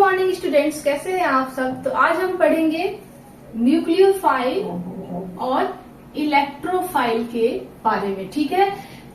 Morning students, कैसे हैं आप सब। तो आज हम पढ़ेंगे न्यूक्लियोफाइल और इलेक्ट्रोफाइल के बारे में। ठीक है,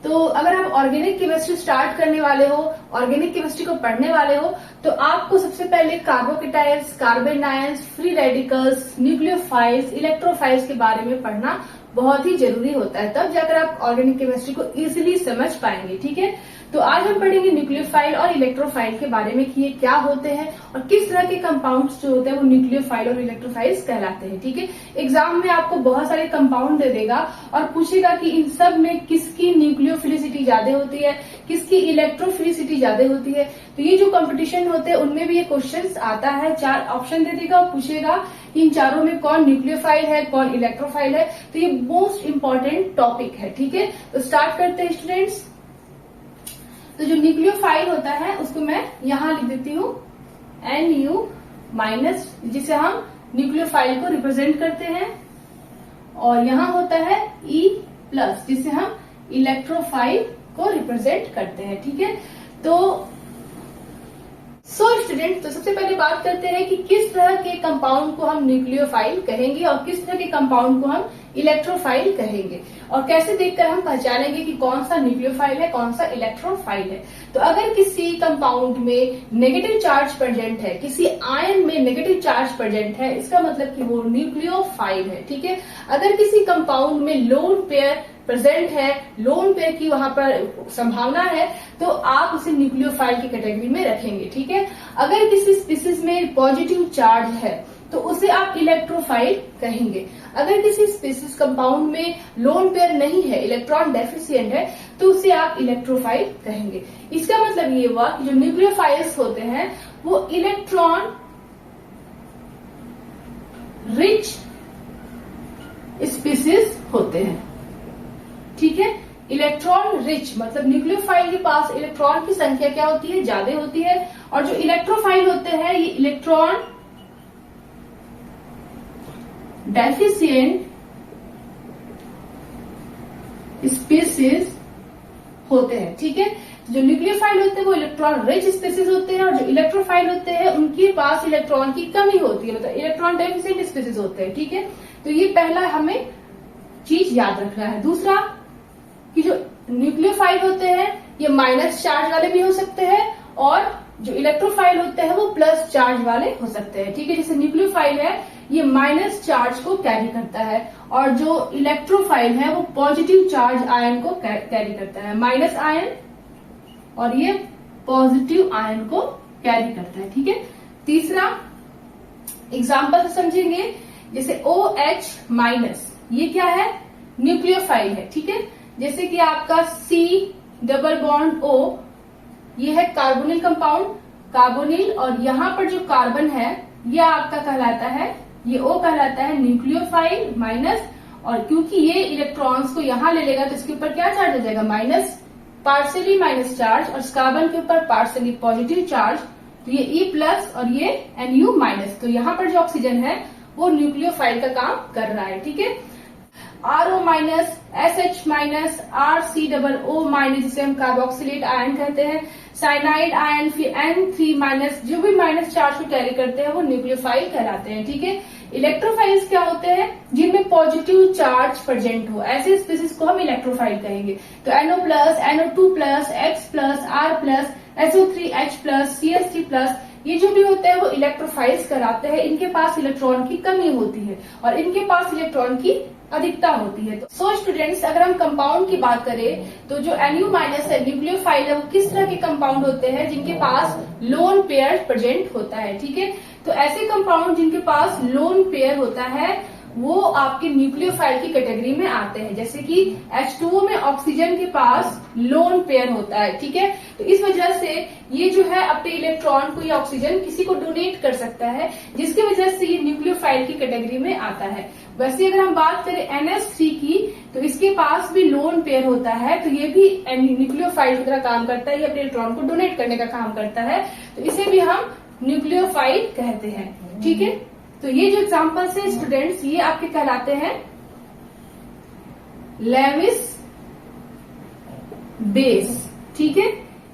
तो अगर आप ऑर्गेनिक केमिस्ट्री स्टार्ट करने वाले हो, ऑर्गेनिक केमिस्ट्री को पढ़ने वाले हो, तो आपको सबसे पहले carbocations, carbon ions, free radicals, nucleophiles, electrophiles के बारे में पढ़ना बहुत ही जरूरी होता है। तब जाकर आप ऑर्गेनिक केमिस्ट्री को इजीली समझ पाएंगे। ठीक है, तो आज हम पढ़ेंगे न्यूक्लियोफाइल और इलेक्ट्रोफाइल के बारे में कि ये क्या होते हैं और किस तरह के कंपाउंड्स जो होते हैं वो न्यूक्लियोफाइल और इलेक्ट्रोफाइल्स कहलाते हैं। ठीक है, एग्जाम में आपको बहुत सारे कंपाउंड दे देगा और पूछेगा कि इन सब में किसकी न्यूक्लियोफिलिसिटी ज्यादा होती है, किसकी इलेक्ट्रोफिलिसिटी ज्यादा होती है। तो ये जो कंपटीशन होते हैं उनमें भी ये क्वेश्चन आता है, 4 ऑप्शन दे देगा और पूछेगा इन चारों में कौन न्यूक्लियोफाइल है, कौन इलेक्ट्रोफाइल है। तो ये मोस्ट इंपॉर्टेंट टॉपिक है। ठीक है, तो स्टार्ट करते हैं स्टूडेंट्स। तो जो न्यूक्लियोफाइल होता है उसको मैं यहां लिख देती हूँ NU माइनस, जिसे हम न्यूक्लियोफाइल को रिप्रेजेंट करते हैं, और यहाँ होता है E प्लस, जिसे हम इलेक्ट्रोफाइल को रिप्रेजेंट करते हैं। ठीक है, तो स्टूडेंट, तो सबसे पहले बात करते हैं कि किस तरह के कंपाउंड को हम न्यूक्लियोफाइल कहेंगे और किस तरह के कंपाउंड को हम इलेक्ट्रोफाइल कहेंगे, और कैसे देखकर हम पहचानेंगे कि कौन सा न्यूक्लियोफाइल है, कौन सा इलेक्ट्रोफाइल है। तो अगर किसी कंपाउंड में नेगेटिव चार्ज प्रेजेंट है, किसी आयन में नेगेटिव चार्ज प्रेजेंट है, इसका मतलब कि वो न्यूक्लियोफाइल है। ठीक है, अगर किसी कंपाउंड में लोन पेयर प्रेजेंट है, लोन पेयर की वहां पर संभावना है, तो आप उसे न्यूक्लियोफाइल की कैटेगरी में रखेंगे। ठीक है, अगर किसी स्पीसीज में पॉजिटिव चार्ज है तो उसे आप इलेक्ट्रोफाइल कहेंगे। अगर किसी स्पीसीज कंपाउंड में लोन पेयर नहीं है, इलेक्ट्रॉन डेफिशिएंट है, तो उसे आप इलेक्ट्रोफाइल कहेंगे। इसका मतलब ये हुआ कि जो न्यूक्लियोफाइल्स होते हैं वो इलेक्ट्रॉन रिच स्पीसीज होते हैं। ठीक है, इलेक्ट्रॉन रिच मतलब न्यूक्लियोफाइल के पास इलेक्ट्रॉन की संख्या क्या होती है, ज्यादा होती है, और जो इलेक्ट्रोफाइल होते हैं ये इलेक्ट्रॉन डेफिशिएंट स्पीसीज होते हैं। ठीक है, जो न्यूक्लियोफाइल होते हैं वो इलेक्ट्रॉन रिच स्पीसीज होते हैं, और जो इलेक्ट्रोफाइल होते हैं उनके पास इलेक्ट्रॉन की कमी होती है, मतलब इलेक्ट्रॉन डेफिशिएंट स्पीसीज होते हैं। ठीक है, तो ये पहला हमें चीज याद रखना है। दूसरा कि जो न्यूक्लियोफाइल होते हैं ये माइनस चार्ज वाले भी हो सकते हैं, और जो इलेक्ट्रोफाइल होते हैं वो प्लस चार्ज वाले हो सकते हैं। ठीक है, जैसे न्यूक्लियोफाइल है ये माइनस चार्ज को कैरी करता है, और जो इलेक्ट्रोफाइल है वो पॉजिटिव चार्ज आयन को कैरी करता है, माइनस आयन, और ये पॉजिटिव आयन को कैरी करता है। ठीक है, तीसरा एग्जाम्पल समझेंगे, जैसे OH माइनस, ये क्या है, न्यूक्लियोफाइल है। ठीक है, जैसे कि आपका C डबल बॉन्ड O, ये है कार्बोनिल कंपाउंड, कार्बोनिल, और यहाँ पर जो कार्बन है ये आपका कहलाता है, ये O कहलाता है न्यूक्लियोफाइल माइनस, और क्योंकि ये इलेक्ट्रॉन्स को यहाँ ले लेगा तो इसके ऊपर क्या चार्ज हो जाएगा, माइनस, पार्शियली माइनस चार्ज, और इस कार्बन के ऊपर पार्शियली पॉजिटिव चार्ज, तो ये E प्लस और ये NU माइनस। तो यहाँ पर जो ऑक्सीजन है वो न्यूक्लियोफाइल का काम कर रहा है। ठीक है, RO minus, SH minus, RC double O minus, जिसे हम कार्बोक्सिलेट आयन कहते हैं, साइनाइड आयन, फिर N3 माइनस, जो भी माइनस चार्ज को कैरी करते हैं वो न्यूक्लियोफाइल कहलाते हैं। ठीक है, इलेक्ट्रोफाइल्स क्या होते हैं, जिनमें पॉजिटिव चार्ज प्रेजेंट हो, ऐसे स्पीसीज को हम इलेक्ट्रोफाइल कहेंगे। तो NO plus, NO2 plus, X plus, R plus, SO3, H plus, CH3 plus, ये जो भी होते हैं वो इलेक्ट्रोफाइल्स कहलाते हैं। इनके पास इलेक्ट्रॉन की कमी होती है और इनके पास इलेक्ट्रॉन की अधिकता होती है। तो स्टूडेंट्स, अगर हम कंपाउंड की बात करें तो जो NU माइनस है, न्यूक्लियोफाइल है, वो किस तरह के कंपाउंड होते हैं, जिनके पास लोन पेयर प्रेजेंट होता है। ठीक है, तो ऐसे कंपाउंड जिनके पास लोन पेयर होता है वो आपके न्यूक्लियोफाइल की कैटेगरी में आते हैं। जैसे कि H2O में ऑक्सीजन के पास लोन पेयर होता है। ठीक है, तो इस वजह से ये जो है अपने इलेक्ट्रॉन को, ये ऑक्सीजन किसी को डोनेट कर सकता है, जिसकी वजह से ये न्यूक्लियोफाइल की कैटेगरी में आता है। वैसे अगर हम बात करें NH3 की, तो इसके पास भी लोन पेयर होता है, तो ये भी न्यूक्लियोफाइल की तरह काम करता है, ये अपने इलेक्ट्रॉन को डोनेट करने का काम करता है, तो इसे भी हम न्यूक्लियोफाइल कहते हैं। ठीक है, तो ये जो एग्जाम्पल्स है स्टूडेंट्स, ये आपके कहलाते हैं लेविस बेस। ठीक है,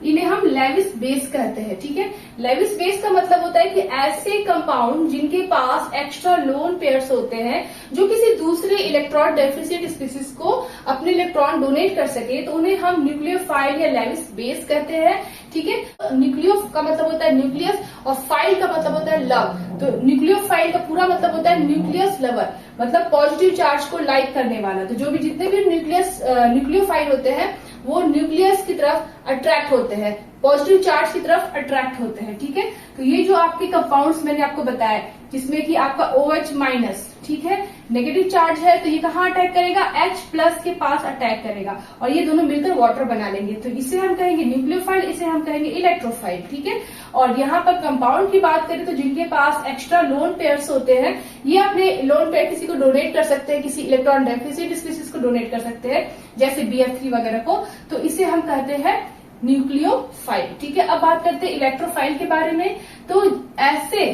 इन्हें हम लेविस बेस कहते हैं, ठीक है। लेविस बेस का मतलब होता है कि ऐसे कंपाउंड जिनके पास एक्स्ट्रा लोन पेयर्स होते हैं जो किसी दूसरे इलेक्ट्रॉन डेफिशिएंट स्पीसीज को अपने इलेक्ट्रॉन डोनेट कर सके, तो उन्हें हम न्यूक्लियोफाइल या लेविस बेस कहते हैं, ठीक है। न्यूक्लियो का मतलब होता है न्यूक्लियस और फाइल का मतलब होता है लव। तो न्यूक्लियोफाइल का पूरा मतलब होता है न्यूक्लियस लवर, मतलब पॉजिटिव चार्ज को लाइक करने वाला। तो जो भी जितने भी न्यूक्लियोफाइल होते हैं वो न्यूक्लियस की तरफ अट्रैक्ट होते हैं, पॉजिटिव चार्ज की तरफ अट्रैक्ट होते हैं, ठीक है। तो ये जो आपके कंपाउंड्स मैंने आपको बताया जिसमें कि आपका OH माइनस, ठीक है, नेगेटिव चार्ज है, तो ये कहाँ अटैक करेगा, H प्लस के पास अटैक करेगा और ये दोनों मिलकर वाटर बना लेंगे। तो इसे हम कहेंगे न्यूक्लियोफाइल, इसे हम कहेंगे इलेक्ट्रोफाइल, ठीक है। और यहाँ पर कंपाउंड की बात करें तो जिनके पास एक्स्ट्रा लोन पेयर्स होते हैं ये अपने लोन पेयर किसी को डोनेट कर सकते हैं, किसी इलेक्ट्रॉन डेफिशिएंट स्पीसीज को डोनेट कर सकते हैं जैसे BF3 वगैरह को, तो इसे हम कहते हैं न्यूक्लियोफाइल, ठीक है। अब बात करते हैं इलेक्ट्रोफाइल के बारे में। तो ऐसे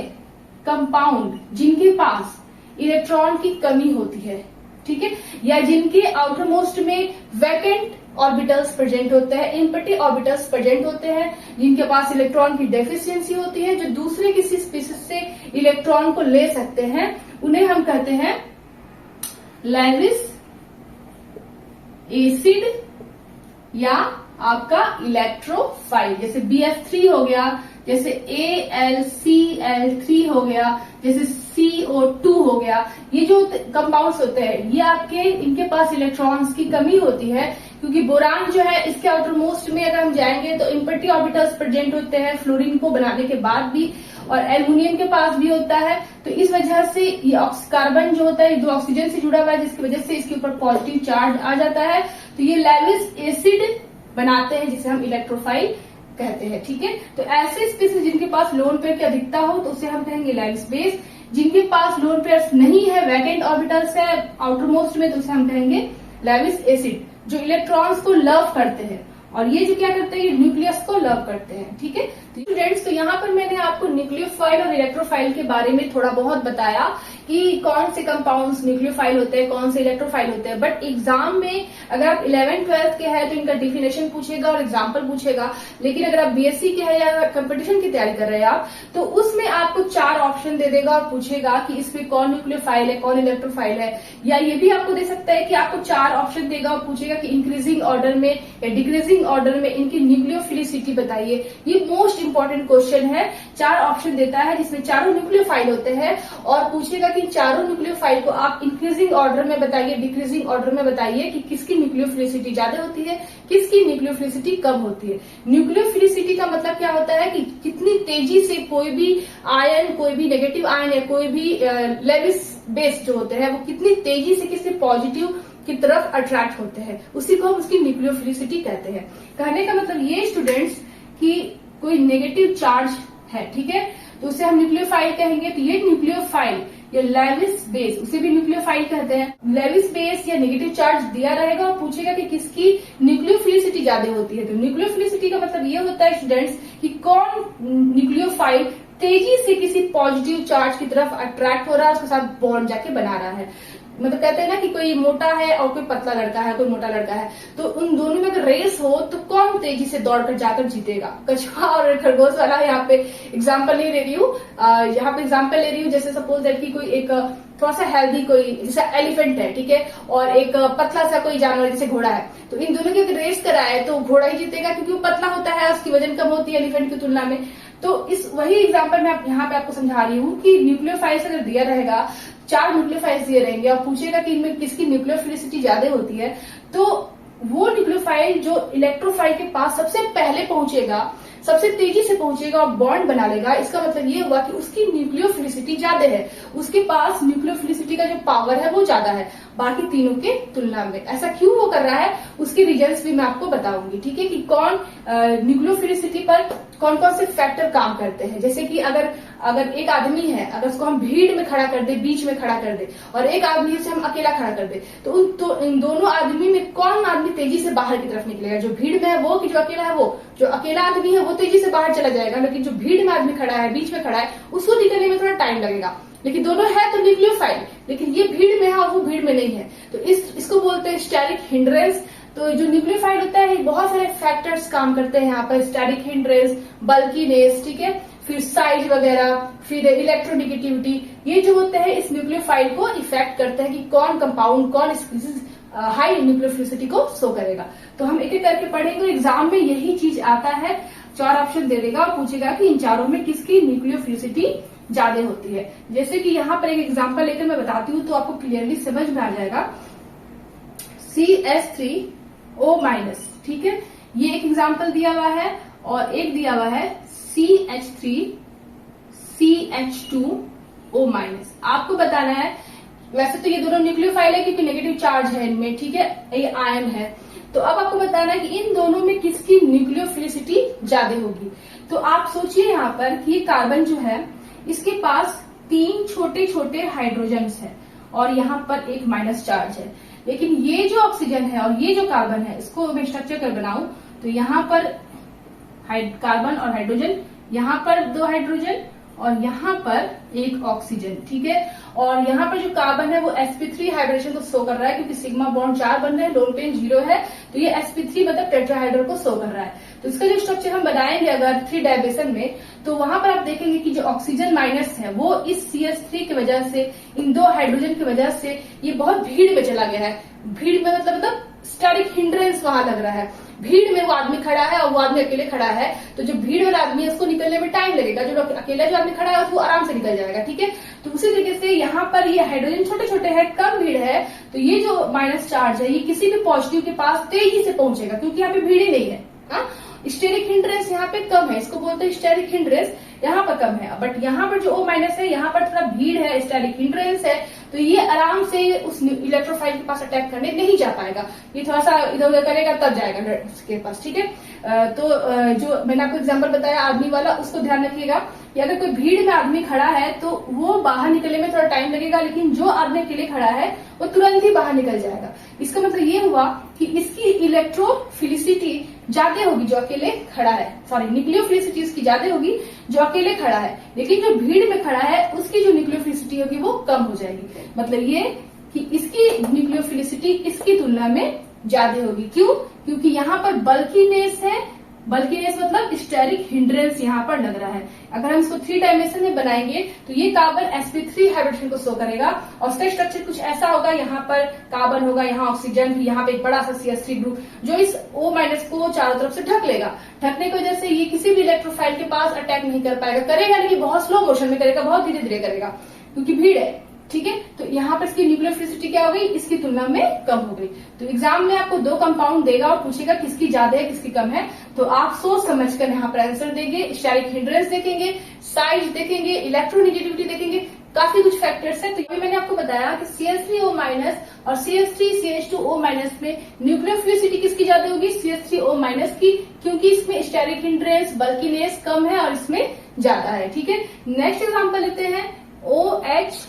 कंपाउंड जिनके पास इलेक्ट्रॉन की कमी होती है, ठीक है, या जिनके आउटर मोस्ट में वैकेंट ऑर्बिटल्स प्रेजेंट होते हैं, इम्पटी ऑर्बिटल्स प्रेजेंट होते हैं, जिनके पास इलेक्ट्रॉन की डेफिशिएंसी होती है, जो दूसरे किसी स्पीसीज से इलेक्ट्रॉन को ले सकते हैं, उन्हें हम कहते हैं लेविस एसिड या आपका इलेक्ट्रोफाइल। जैसे BF3 हो गया, जैसे AlCl3 हो गया, जैसे CO2 हो गया, ये जो कंपाउंड्स होते हैं ये आपके इनके पास इलेक्ट्रॉन्स की कमी होती है, क्योंकि बोरान जो है इसके आउटर मोस्ट में अगर हम जाएंगे तो इम्पटी ऑर्बिटल्स प्रेजेंट होते हैं फ्लोरीन को बनाने के बाद भी, और एल्युमिनियम के पास भी होता है। तो इस वजह से ये कार्बन जो होता है दो ऑक्सीजन से जुड़ा हुआ है, जिसकी वजह से इसके ऊपर पॉजिटिव चार्ज आ जाता है, तो ये लेविस एसिड बनाते हैं जिसे हम इलेक्ट्रोफाइल कहते हैं, ठीक है। तो ऐसे स्पीसीज जिनके पास लोन पेयर की अधिकता हो तो उसे हम कहेंगे लेविस बेस। जिनके पास लोन पेयर्स नहीं है, वैकेंट ऑर्बिटल्स है आउटर मोस्ट में, तो उसे हम कहेंगे लेविस एसिड, जो इलेक्ट्रॉन्स को लव करते हैं। और ये जो क्या करते हैं, ये न्यूक्लियस को लव करते हैं, ठीक है। स्टूडेंट्स, तो यहाँ पर मैंने आपको न्यूक्लियोफाइल और इलेक्ट्रोफाइल के बारे में थोड़ा बहुत बताया कि कौन से कंपाउंड्स न्यूक्लियोफाइल होते हैं, कौन से इलेक्ट्रोफाइल होते हैं। बट एग्जाम में अगर आप 11th-12th के हैं तो इनका डिफिनेशन पूछेगा और एग्जाम्पल पूछेगा, लेकिन अगर आप BSc के हैं या कंपटीशन की तैयारी कर रहे हैं आप, तो उसमें आपको 4 ऑप्शन दे देगा और पूछेगा कि इसमें कौन न्यूक्लियोफाइल है, कौन इलेक्ट्रोफाइल है। या ये भी आपको दे सकता है कि आपको 4 ऑप्शन देगा और पूछेगा कि इंक्रीजिंग ऑर्डर में या डिक्रीजिंग ऑर्डर में इनकी न्यूक्लियोफिलिसिटी बताइए। ये मोस्ट इंपॉर्टेंट क्वेश्चन है। 4 ऑप्शन देता है जिसमें चारों न्यूक्लियोफाइल होते हैं और पूछेगा कि चारों न्यूक्लियोफाइल को आप इंक्रीजिंग ऑर्डर में बताइए, डिक्रीजिंग ऑर्डर में बताइए कि किसकी न्यूक्लियोफिलिसिटी ज्यादा होती है, किसकी न्यूक्लियोफिलिसिटी कम होती है। न्यूक्लियोफिलिसिटी का मतलब क्या होता है कि कितनी तेजी से कोई भी आयन, कोई भी नेगेटिव आयन या कोई भी लेविस बेस जो होते हैं वो कितनी तेजी से किसी पॉजिटिव की तरफ अट्रैक्ट होते हैं, उसी को हम उसकी न्यूक्लियोफिलिसिटी कहते हैं। कहने का मतलब ये स्टूडेंट्स कि कोई नेगेटिव चार्ज है, ठीक है, तो उसे हम न्यूक्लियोफाइल कहेंगे। तो ये न्यूक्लियोफाइल या लेविस बेस, उसे भी न्यूक्लियोफाइल कहते हैं। लेविस बेस या नेगेटिव चार्ज दिया रहेगा और पूछेगा कि किसकी न्यूक्लियोफिलिसिटी ज्यादा होती है। तो न्यूक्लियोफिलिसिटी का मतलब ये होता है स्टूडेंट्स कि कौन न्यूक्लियोफाइल तेजी से किसी पॉजिटिव चार्ज की तरफ अट्रैक्ट हो रहा है, उसके साथ बॉन्ड जाके बना रहा है। मतलब कहते हैं ना कि कोई मोटा है और कोई पतला लड़का है, कोई मोटा लड़का है, तो उन दोनों में अगर रेस हो तो कौन तेजी से दौड़कर जाकर जीतेगा। कछुआ और खरगोश वाला यहाँ पे एग्जाम्पल नहीं ले रही हूँ, यहाँ पे एग्जाम्पल ले रही हूँ। जैसे सपोज दैट कि कोई एक थोड़ा सा हेल्दी कोई जैसे एलिफेंट है, ठीक है, और एक पतला सा कोई जानवर जैसे घोड़ा है, तो इन दोनों की अगर रेस कराए तो घोड़ा ही जीतेगा क्योंकि वो पतला होता है, उसकी वजन कम होती है एलिफेंट की तुलना में। तो इस वही एग्जाम्पल मैं यहाँ पे आपको समझा रही हूँ कि न्यूक्लियोफाइल्स अगर दिया रहेगा, 4 न्यूक्लियोफाइल्स दिए रहेंगे और पूछेगा कि इनमें किसकी न्यूक्लियोफिलिसिटी ज्यादा होती है, तो वो न्यूक्लियोफाइल जो इलेक्ट्रोफाइल के पास सबसे पहले पहुंचेगा, सबसे तेजी से पहुंचेगा और बॉन्ड बना लेगा। इसका मतलब ये हुआ कि उसकी न्यूक्लियोफिलिसिटी ज्यादा है, उसके पास न्यूक्लियोफिलिसिटी का जो पावर है वो ज्यादा है बाकी तीनों के तुलना में। ऐसा क्यों वो कर रहा है उसके रीजंस भी मैं आपको बताऊंगी, ठीक है, कि कौन न्यूक्लियोफिलिसिटी पर कौन कौन से फैक्टर काम करते हैं। जैसे कि अगर एक आदमी है, अगर उसको हम भीड़ में खड़ा कर दे, बीच में खड़ा कर दे, और एक आदमी से हम अकेला खड़ा कर दे, तो इन दोनों आदमी में कौन आदमी तेजी से बाहर की तरफ निकलेगा, जो भीड़ में है वो कि जो अकेला है वो। जो अकेला आदमी है वो तेजी से बाहर चला जाएगा, लेकिन जो भीड़ में आदमी खड़ा है, बीच में खड़ा है, उसको निकलने में थोड़ा टाइम लगेगा। लेकिन दोनों है तो न्यूक्लियोफाइल, लेकिन ये भीड़ में है और वो भीड़ में नहीं है, तो इसको बोलते हैं स्टेरिक हिंड्रेंस। तो जो न्यूक्लियोफाइल होता है बहुत सारे फैक्टर्स काम करते हैं यहाँ पर, स्टैटिक हिंड्रेंस, बल्कीनेस, ठीक है, फिर साइज वगैरह, फिर इलेक्ट्रोनेगेटिविटी, ये जो होते हैं इस न्यूक्लियोफाइल को इफेक्ट करते हैं कि कौन कंपाउंड, कौन स्पीसीज हाई न्यूक्लियोफिलिसिटी को शो करेगा। तो हम एक एक करके पढ़ेंगे। एग्जाम में यही चीज आता है, 4 ऑप्शन दे देगा और पूछेगा कि इन चारों में किसकी न्यूक्लियोफिलिसिटी ज्यादा होती है। जैसे कि यहाँ पर एक एग्जाम्पल लेकर मैं बताती हूँ तो आपको क्लियरली समझ में आ जाएगा। CH3O-, ठीक है, ये एक एग्जाम्पल दिया हुआ है, और एक दिया हुआ है CH3CH2O-। आपको बताना है, वैसे तो ये दोनों न्यूक्लियोफाइल है क्योंकि नेगेटिव चार्ज है इनमें, ठीक है, ये आयन है। तो अब आपको बताना है कि इन दोनों में किसकी न्यूक्लियोफिलिसिटी ज्यादा होगी। तो आप सोचिए यहाँ पर कि ये कार्बन जो है इसके पास 3 छोटे छोटे हाइड्रोजन्स है और यहाँ पर एक माइनस चार्ज है, लेकिन ये जो ऑक्सीजन है और ये जो कार्बन है, इसको मैं स्ट्रक्चर कर बनाऊं तो यहाँ पर कार्बन और हाइड्रोजन, यहाँ पर 2 हाइड्रोजन और यहाँ पर एक ऑक्सीजन, ठीक है। और यहाँ पर जो कार्बन है वो sp3 हाइब्रिडेशन को शो कर रहा है क्योंकि सिग्मा बॉन्ड 4 बन रहे हैं, लोन पेन 0 है, तो ये sp3 मतलब टेट्राहाइड्रल को शो कर रहा है। तो इसका जो स्ट्रक्चर हम बनाएंगे अगर 3 डायमेंशन में, तो वहां पर आप देखेंगे कि जो ऑक्सीजन माइनस है वो इस CH3 की वजह से, इन 2 हाइड्रोजन की वजह से ये बहुत भीड़ में चला गया है। भीड़ में मतलब स्टैटिक हिंड्रेंस वहां लग रहा है। भीड़ में वो आदमी खड़ा है और वो आदमी अकेले खड़ा है, तो जो भीड़ वाला आदमी है उसको निकलने में टाइम लगेगा, जो अकेला जो आदमी खड़ा है वो आराम से निकल जाएगा, ठीक है। तो उसी तरीके से यहाँ पर ये हाइड्रोजन छोटे छोटे हैं, कम भीड़ है, तो ये जो माइनस चार्ज है ये किसी भी पॉजिटिव के पास तेजी से पहुंचेगा क्योंकि यहाँ पे भीड़ ही नहीं है। स्टेरिक हिंड्रेंस यहाँ पे कम है, इसको बोलते हैं स्टेरिक हिंड्रेंस, यहाँ पर कम है। बट यहाँ पर जो O- है यहाँ पर थोड़ा भीड़ है, स्टेरिक हिंड्रेंस है, तो ये आराम से उस इलेक्ट्रोफाइल के पास अटैक करने नहीं जा पाएगा, ये थोड़ा सा इधर उधर करेगा तब जाएगा उसके पास, ठीक है। तो जो मैंने आपको एग्जांपल बताया आदमी वाला, उसको ध्यान रखिएगा कि अगर कोई भीड़ में आदमी खड़ा है तो वो बाहर निकलने में थोड़ा टाइम लगेगा, लेकिन जो आदमी अकेले खड़ा है वो तुरंत ही बाहर निकल जाएगा। इसका मतलब ये हुआ कि इसकी इलेक्ट्रोफिलिसिटी ज्यादा होगी जो अकेले खड़ा है, सॉरी न्यूक्लियोफिलिसिटी इसकी ज्यादा होगी जो अकेले खड़ा है, लेकिन जो भीड़ में खड़ा है उसकी जो न्यूक्लियोफिलिसिटी होगी वो कम हो जाएगी। मतलब ये कि इसकी न्यूक्लियोफिलिसिटी इसकी तुलना में ज्यादा होगी। क्यों? क्योंकि यहाँ पर बल्कीनेस है, बल्कीनेस मतलब स्टेरिक हिंड्रेंस यहाँ पर लग रहा है। अगर हम इसको 3 डायमेंशन में बनाएंगे तो ये कार्बन sp3 हाइब्रिडेशन को शो करेगा और उसका स्ट्रक्चर कुछ ऐसा होगा, यहाँ पर कार्बन होगा, यहाँ ऑक्सीजन, फिर यहाँ पे एक बड़ा सा CH3 ग्रुप जो इस O- को चारों तरफ से ढक लेगा। ढकने की वजह से ये किसी भी इलेक्ट्रोफाइल के पास अटैक नहीं कर पाएगा, करेगा लेकिन बहुत स्लो मोशन में करेगा, बहुत धीरे धीरे करेगा क्योंकि भीड़ है, ठीक है। तो यहाँ पर इसकी न्यूक्लियोफिलिसिटी क्या हो गई, इसकी तुलना में कम हो गई। तो एग्जाम में आपको 2 कंपाउंड देगा और पूछेगा किसकी ज्यादा है किसकी कम है, तो आप सोच समझकर यहाँ पर आंसर देंगे। स्टेरिक हिंड्रेंस देखेंगे, साइज देखेंगे, इलेक्ट्रोनेगेटिविटी देखेंगे, काफी कुछ फैक्टर्स है। तो ये मैंने आपको बताया कि CH3O- और CH3CH2O- में न्यूक्लियोफिलिसिटी किसकी ज्यादा होगी, CH3O- की, क्योंकि इसमें स्टेरिक हिंड्रेंस, बल्कीनेस कम है और इसमें ज्यादा है, ठीक है। नेक्स्ट एग्जाम्पल लेते हैं, OH-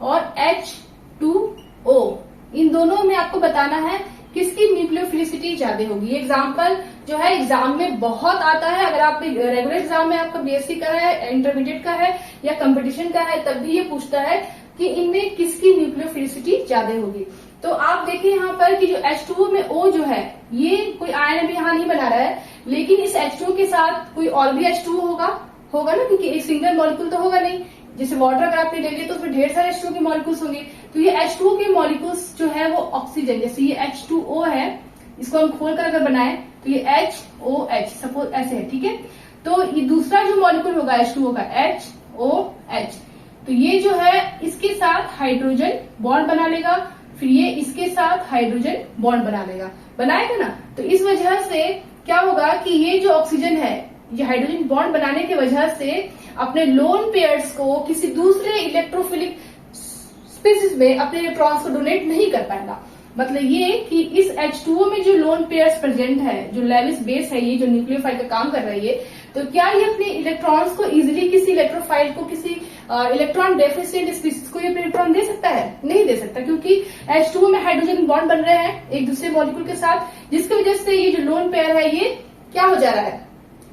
और H2O, इन दोनों में आपको बताना है किसकी न्यूक्लियोफिलिसिटी ज्यादा होगी। ये एग्जाम्पल जो है एग्जाम में बहुत आता है, अगर आप रेगुलर एग्जाम में आपका BSc का है, इंटरमीडिएट का है या कंपटीशन का है, तब भी ये पूछता है कि इनमें किसकी न्यूक्लियोफिलिसिटी ज्यादा होगी। तो आप देखिए यहाँ पर कि जो H2O में O जो है ये कोई आयन अभी यहाँ नहीं बना रहा है, लेकिन इस H2O के साथ कोई और भी H2O होगा ना, क्योंकि एक सिंगल मॉलिक्यूल तो होगा नहीं। जैसे वाटर अगर आपने ले लिया तो उसमें ढेर सारे H2O के मॉलिक्यूल्स होंगे, तो ये H2O के मॉलिक्यूल्स जो है वो ऑक्सीजन, जैसे ये H2O है, इसको हम खोलकर अगर बनाए तो ये HOH सपोज ऐसे है, ठीक है। तो ये दूसरा जो मॉलिक्यूल होगा H2O का HOH, तो ये जो है इसके साथ हाइड्रोजन बॉन्ड बना लेगा, फिर ये इसके साथ हाइड्रोजन बॉन्ड बना लेगा, बनाएगा ना। तो इस वजह से क्या होगा कि ये जो ऑक्सीजन है ये हाइड्रोजन बॉन्ड बनाने की वजह से अपने लोन पेयर्स को किसी दूसरे इलेक्ट्रोफिलिक स्पीसीज में अपने इलेक्ट्रॉन्स को डोनेट नहीं कर पाएगा। मतलब ये कि इस H2O में जो लोन पेयर्स प्रेजेंट है, जो लेविस बेस है, ये जो न्यूक्लियोफाइल का काम कर रही है, तो क्या ये अपने इलेक्ट्रॉन्स को इजीली किसी इलेक्ट्रोफाइल को, किसी इलेक्ट्रॉन डेफिशिएंट स्पीसीज को ये अपने इलेक्ट्रॉन दे सकता है? नहीं दे सकता, क्योंकि H2O में हाइड्रोजन बॉन्ड बन रहे हैं एक दूसरे मॉलिक्यूल के साथ, जिसकी वजह से ये जो लोन पेयर है ये क्या हो जा रहा है,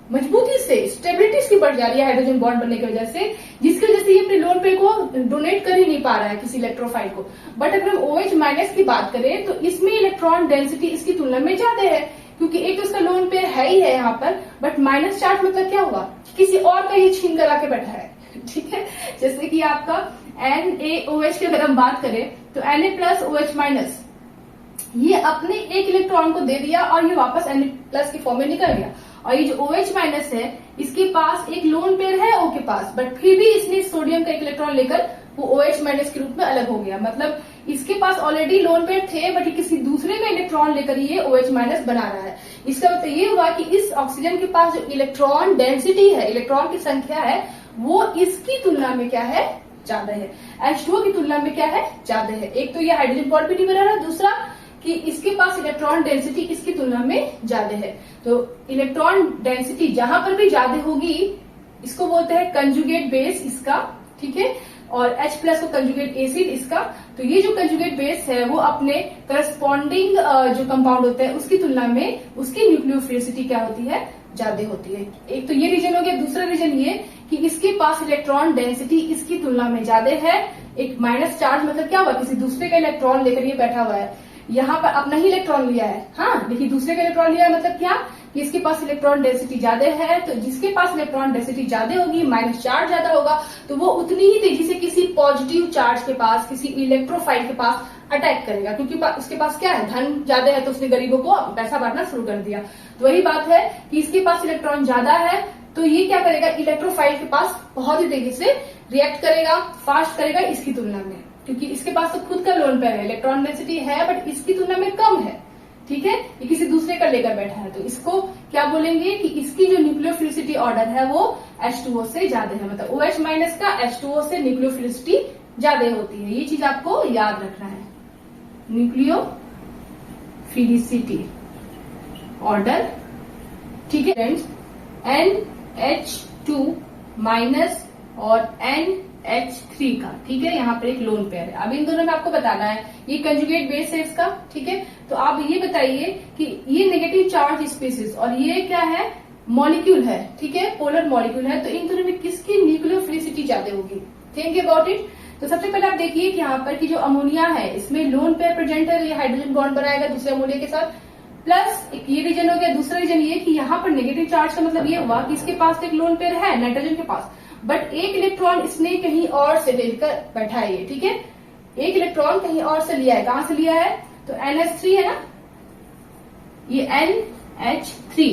मजबूती से, स्टेबिलिटी इसकी बढ़ जा रही है हाइड्रोजन बॉन्ड बनने की वजह से, जिसकी वजह से ये अपने लोन पेयर को डोनेट कर ही नहीं पा रहा है किसी इलेक्ट्रोफाइल को। बट अगर हम OH माइनस की बात करें तो इसमें इलेक्ट्रॉन डेंसिटी इसकी तुलना में ज्यादा है, क्योंकि एक तो इसका लोन पेयर है ही है यहाँ पर, बट माइनस चार्ज मतलब क्या हुआ, किसी और का ये छीन कर आके बैठा है। ठीक है, जैसे कि आपका NaOH की अगर हम बात करें तो Na प्लस OH माइनस, ये अपने एक इलेक्ट्रॉन को दे दिया और ये वापस Na प्लस की फॉर्म में निकल गया। और ये जो OH माइनस है इसके पास एक लोन पेयर है O के पास, बट फिर भी इसने सोडियम का एक इलेक्ट्रॉन लेकर वो OH माइनस के रूप में अलग हो गया। मतलब इसके पास ऑलरेडी लोन पेयर थे, बट ये किसी दूसरे का इलेक्ट्रॉन लेकर ये OH माइनस बना रहा है। इसका मतलब ये हुआ कि इस ऑक्सीजन के पास जो इलेक्ट्रॉन डेंसिटी है, इलेक्ट्रॉन की संख्या है, वो इसकी तुलना में क्या है, ज्यादा है। H2O की तुलना में क्या है, ज्यादा है। एक तो ये हाइड्रोजन बॉन्ड भी नहीं बना रहा, दूसरा कि इसके पास इलेक्ट्रॉन डेंसिटी इसकी तुलना में ज्यादा है। तो इलेक्ट्रॉन डेंसिटी जहां पर भी ज्यादा होगी इसको बोलते हैं कंजुगेट बेस इसका, ठीक है, और H प्लस को कंजुगेट एसिड इसका। तो ये जो कंजुगेट बेस है वो अपने करस्पॉन्डिंग जो कंपाउंड होते हैं उसकी तुलना में उसकी न्यूक्लियोफिलिसिटी क्या होती है, ज्यादा होती है। एक तो ये रीजन हो गया। दूसरा रीजन ये कि इसके पास इलेक्ट्रॉन डेंसिटी इसकी तुलना में ज्यादा है। एक माइनस चार्ज मतलब क्या हुआ, किसी दूसरे का इलेक्ट्रॉन लेकर ये बैठा हुआ है, यहाँ पर अपना ही इलेक्ट्रॉन लिया है, हाँ, लेकिन दूसरे का इलेक्ट्रॉन लिया है, मतलब क्या कि इसके पास इलेक्ट्रॉन डेंसिटी ज्यादा है। तो जिसके पास इलेक्ट्रॉन डेंसिटी ज्यादा होगी, माइनस चार्ज ज्यादा होगा, तो वो उतनी ही तेजी से किसी पॉजिटिव चार्ज के पास, किसी इलेक्ट्रोफाइल के पास अटैक करेगा, क्योंकि उसके पास क्या है, धन ज्यादा है, तो उसने गरीबों को पैसा बांटना शुरू कर दिया। तो वही बात है कि इसके पास इलेक्ट्रॉन ज्यादा है तो ये क्या करेगा, इलेक्ट्रोफाइल के पास बहुत ही तेजी से रिएक्ट करेगा, फास्ट करेगा इसकी तुलना में, क्योंकि इसके पास तो खुद का लोन पेयर है, इलेक्ट्रॉन डेंसिटी है बट इसकी तुलना में कम है। ठीक है, ये किसी दूसरे का लेकर बैठा है, तो इसको क्या बोलेंगे कि इसकी जो न्यूक्लियोफिलिसिटी ऑर्डर है वो H2O से ज्यादा है। मतलब OH माइनस का H2O से न्यूक्लियोफिलिसिटी ज्यादा होती है। ये चीज आपको याद रखना है, न्यूक्लियोफिलिसिटी ऑर्डर। ठीक है फ्रेंड्स, NH2 माइनस और NH3 का, ठीक है, यहाँ पर एक लोन पेयर है। अब इन दोनों में आपको बताना है, ये कंजुगेट बेस है इसका, ठीक है। तो आप ये बताइए कि ये नेगेटिव चार्ज स्पीसीज और ये क्या है, मॉलिक्यूल है, ठीक है, पोलर मॉलिक्यूल है, तो इन दोनों में किसकी न्यूक्लियोफिलिसिटी ज्यादा होगी, थिंक अबाउट इट। तो सबसे पहले आप देखिए कि यहाँ पर की जो अमोनिया है इसमें लोन पेयर प्रेजेंट है, ये हाइड्रोजन बॉन्ड बनाएगा दूसरे अमोनिया के साथ, प्लस एक ये रीजन हो गया। दूसरा रीजन ये कि यहाँ पर नेगेटिव चार्ज का मतलब ये हुआ कि इसके पास एक लोन पेयर है नाइट्रोजन के पास, बट एक इलेक्ट्रॉन इसने कहीं और से लेकर बैठा है ये, ठीक है, एक इलेक्ट्रॉन कहीं और से लिया है। कहां से लिया है, तो NH3 है ना, ये NH3,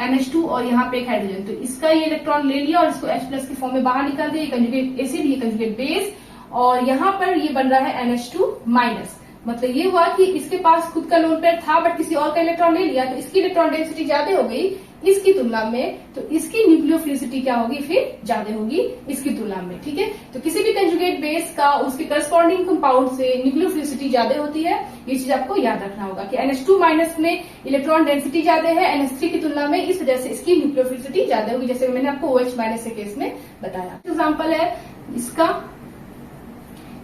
NH2 और यहाँ पे एक हाइड्रोजन, तो इसका ये इलेक्ट्रॉन ले लिया और इसको H प्लस की फॉर्म में बाहर निकाल दिया, ये कंजुगेट एसिड, ये कंजुगेट बेस, और यहाँ पर ये बन रहा है NH2 माइनस। मतलब ये हुआ कि इसके पास खुद का लोन पेयर था बट किसी और का इलेक्ट्रॉन ले लिया, तो इसकी इलेक्ट्रॉन डेंसिटी ज्यादा हो गई इसकी तुलना में, तो इसकी न्यूक्लियोफिलिसिटी क्या होगी, फिर ज्यादा होगी इसकी तुलना में। ठीक है, तो किसी भी कंजुगेट बेस का उसके करस्पॉन्डिंग कंपाउंड से न्यूक्लियोफिलिसिटी ज्यादा होती है। ये चीज आपको याद रखना होगा कि NH2 माइनस में इलेक्ट्रॉन डेंसिटी ज्यादा है NH3 की तुलना में, इस वजह से इसकी न्यूक्लियोफिलिसिटी ज्यादा होगी, जैसे मैंने आपको OH माइनस के केस में बताया। एग्जाम्पल है इसका,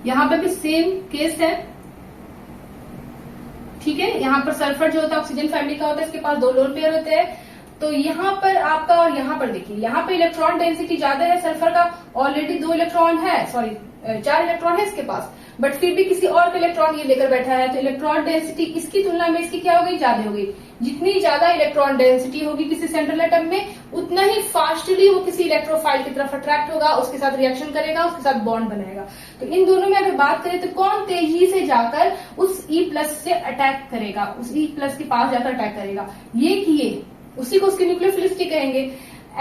यहाँ पे भी सेम केस है, ठीक है। यहाँ पर सल्फर जो होता है ऑक्सीजन फैमिली का होता है, इसके पास दो लोन पेयर होते हैं। तो यहाँ पर आपका, और यहाँ पर देखिए, यहाँ पे इलेक्ट्रॉन डेंसिटी ज्यादा है सल्फर का, ऑलरेडी 2 इलेक्ट्रॉन है, सॉरी 4 इलेक्ट्रॉन है इसके पास, बट फिर भी किसी और का इलेक्ट्रॉन ये लेकर बैठा है, तो इलेक्ट्रॉन डेंसिटी इसकी तुलना में इसकी क्या हो गई, ज्यादा हो गई। जितनी ज्यादा इलेक्ट्रॉन डेंसिटी होगी किसी सेंट्रल एटम में, उतना ही फास्टली वो किसी इलेक्ट्रोफाइल की तरफ अट्रैक्ट होगा, उसके साथ रिएक्शन करेगा, उसके साथ बॉन्ड बनाएगा। तो इन दोनों में अगर बात करें तो कौन तेजी से जाकर उस E प्लस से अटैक करेगा, उस E प्लस के पास जाकर अटैक करेगा, ये किए उसी को उसकी न्यूक्लियोफिलिसिटी कहेंगे।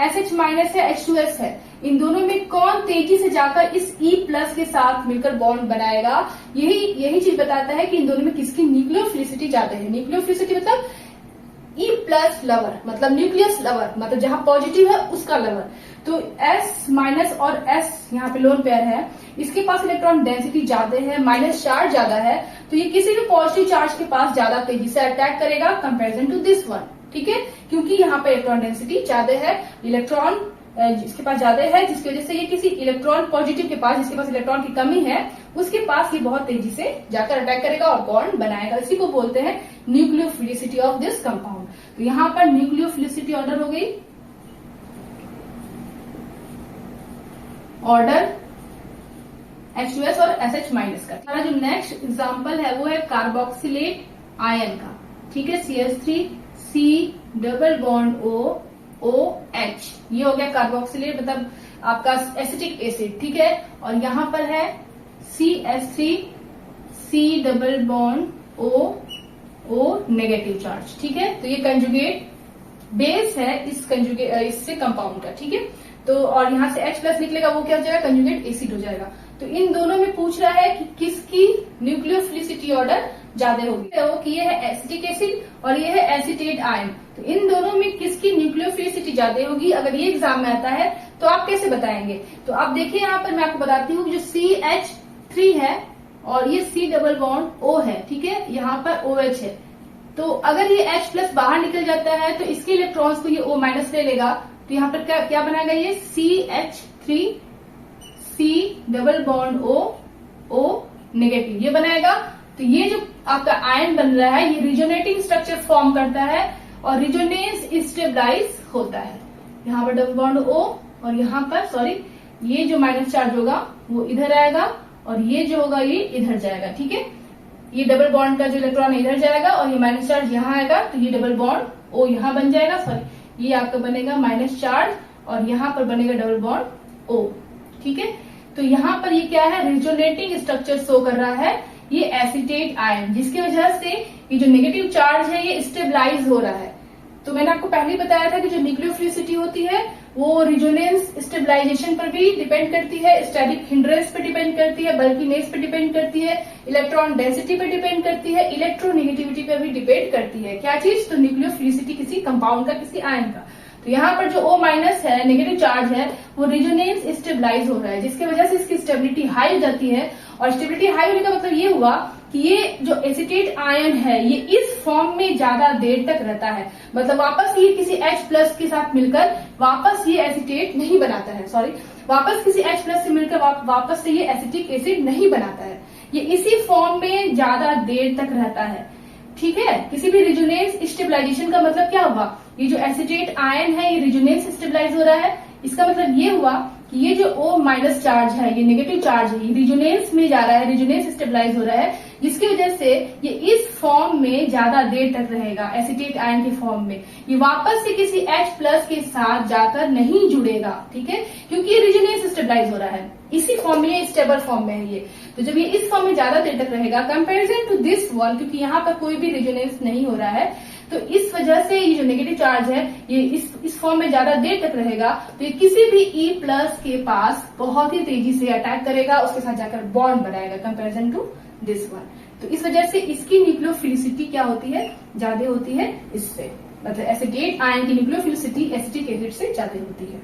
SH माइनस है, H2S है, इन दोनों में कौन तेजी से जाकर इस E प्लस के साथ मिलकर बॉन्ड बनाएगा, यही चीज बताता है कि इन दोनों में किसकी न्यूक्लियोफिलिसिटी ज्यादा है। न्यूक्लियोफिलिसिटी मतलब E प्लस लवर, मतलब न्यूक्लियस लवर, मतलब जहां पॉजिटिव है उसका लवर। तो S माइनस और S यहाँ पे लोन पेयर है, इसके पास इलेक्ट्रॉन डेंसिटी ज्यादा है, माइनस चार्ज ज्यादा है, तो ये किसी भी पॉजिटिव चार्ज के पास ज्यादा तेजी से अटैक करेगा कंपेरिजन टू दिस वन। ठीक है, क्योंकि यहाँ पे इलेक्ट्रॉन डेंसिटी ज्यादा है, इलेक्ट्रॉन जिसके पास ज्यादा है, जिसकी वजह से ये किसी इलेक्ट्रॉन पॉजिटिव के पास, जिसके पास इलेक्ट्रॉन की कमी है, उसके पास ये बहुत तेजी से जाकर अटैक करेगा और बॉन्ड बनाएगा। इसी को बोलते हैं न्यूक्लियोफिलिसिटी ऑफ दिस कंपाउंड। तो यहाँ पर न्यूक्लियोफिलिसिटी ऑर्डर हो गई ऑर्डर H2S और SH माइनस का। हमारा जो नेक्स्ट एग्जांपल है वो है कार्बोक्सिलेट आयन का, ठीक है, CH3 C double bond OH, ये हो गया कार्बोक्सिलेट मतलब आपका एसिटिक एसिड, ठीक है। और यहाँ पर है CH3 C double bond O negative charge, ठीक है। तो ये कंजुगेट बेस है इससे कंपाउंड का, ठीक है। तो और यहाँ से H प्लस निकलेगा, वो क्या हो जाएगा, कंजुगेट एसिड हो जाएगा। तो इन दोनों में पूछ रहा है कि किसकी न्यूक्लियोफिलिसिटी ऑर्डर ज्यादा होगी, तो कि ये है एसिटिक एसिड और ये है एसिटेट आयन। तो इन दोनों में किसकी न्यूक्लियोफिलिसिटी ज्यादा होगी, अगर ये एग्जाम में आता है तो आप कैसे बताएंगे। तो आप देखिए यहाँ पर मैं आपको बताती हूँ, जो CH3 है और ये C डबल बॉन्ड O है, ठीक है, यहाँ पर OH है। तो अगर ये H प्लस बाहर निकल जाता है तो इसके इलेक्ट्रॉन्स को ये O माइनस ले लेगा, तो यहाँ पर क्या बनाएगा, ये CH3 C double bond O negative ये बनाएगा। तो ये जो आपका आयन बन रहा है ये रिजोनेटिंग स्ट्रक्चर फॉर्म करता है और रिजोनेंस स्टेबलाइज होता है। यहाँ पर डबल बॉन्ड O और यहाँ पर ये जो माइनस चार्ज होगा वो इधर आएगा और ये जो होगा ये इधर जाएगा, ठीक है। ये डबल बॉन्ड का जो इलेक्ट्रॉन इधर जाएगा और ये माइनस चार्ज यहाँ आएगा, तो ये डबल बॉन्ड O यहाँ बन जाएगा, ये आपका बनेगा माइनस चार्ज और यहाँ पर बनेगा डबल बॉन्ड O, ठीक है। तो यहाँ पर ये क्या है, रिजोनेटिंग स्ट्रक्चर शो कर रहा है, ये एसिटेट आयन, जिसकी वजह से ये जो नेगेटिव चार्ज है ये स्टेबलाइज हो रहा है। तो मैंने आपको पहले ही बताया था कि जो न्यूक्लियोफिलिसिटी होती है वो रिजोनेंस स्टेबलाइजेशन पर भी डिपेंड करती है, स्टैटिक हिंड्रेंस पर डिपेंड करती है, बल्कीनेस पर डिपेंड करती है, इलेक्ट्रॉन डेंसिटी पर डिपेंड करती है, इलेक्ट्रोनेगेटिविटी पर भी डिपेंड करती है। क्या चीज, तो न्यूक्लियोफिलिसिटी किसी कंपाउंड का, किसी आयन का। तो यहाँ पर जो O माइनस है, नेगेटिव चार्ज है, वो रिजोनेंस स्टेबलाइज हो रहा है, जिसकी वजह से इसकी स्टेबिलिटी हाई हो जाती है। और स्टेबिलिटी हाई होने का मतलब ये हुआ कि ये जो एसिटेट आयन है ये इस फॉर्म में ज्यादा देर तक रहता है, मतलब वापस ये किसी H प्लस के साथ मिलकर वापस ये एसिटेट नहीं बनाता है, वापस किसी H प्लस से मिलकर वापस से ये एसिटिक एसिड नहीं बनाता है, ये इसी फॉर्म में ज्यादा देर तक रहता है, ठीक है। किसी भी रिजोनेंस स्टेबलाइजेशन का मतलब क्या हुआ, ये जो एसिटेट आयन है ये रिजोनेंस स्टेबलाइज हो रहा है, इसका मतलब ये हुआ कि ये जो O माइनस चार्ज है, ये नेगेटिव चार्ज है, ये रिजोनेंस में जा रहा है, रिजोनेंस स्टेबलाइज हो रहा है, जिसकी वजह से ये इस फॉर्म में ज्यादा देर तक रहेगा, एसिटेट आयन के फॉर्म में। ये वापस से किसी H प्लस के साथ जाकर नहीं जुड़ेगा, ठीक है, क्योंकि ये रिजोनेंस स्टेबलाइज हो रहा है, इसी फॉर्म में, ये स्टेबल फॉर्म में है ये। तो जब ये इस फॉर्म में ज्यादा देर तक रहेगा कंपेरिजन टू दिस वन, क्योंकि यहाँ पर कोई भी रिजोनेंस नहीं हो रहा है, तो इस वजह से ये जो नेगेटिव चार्ज है ये इस फॉर्म में ज्यादा देर तक रहेगा, तो ये किसी भी E प्लस के पास बहुत ही तेजी से अटैक करेगा, उसके साथ जाकर बॉन्ड बनाएगा कंपैरिजन टू दिस वन। तो इस वजह से इसकी न्यूक्लियोफिलिसिटी क्या होती है, ज्यादा होती है इससे, मतलब एसिटेट आयन की न्यूक्लियोफिलिसिटी एसिटिक एसिड से ज्यादा होती है।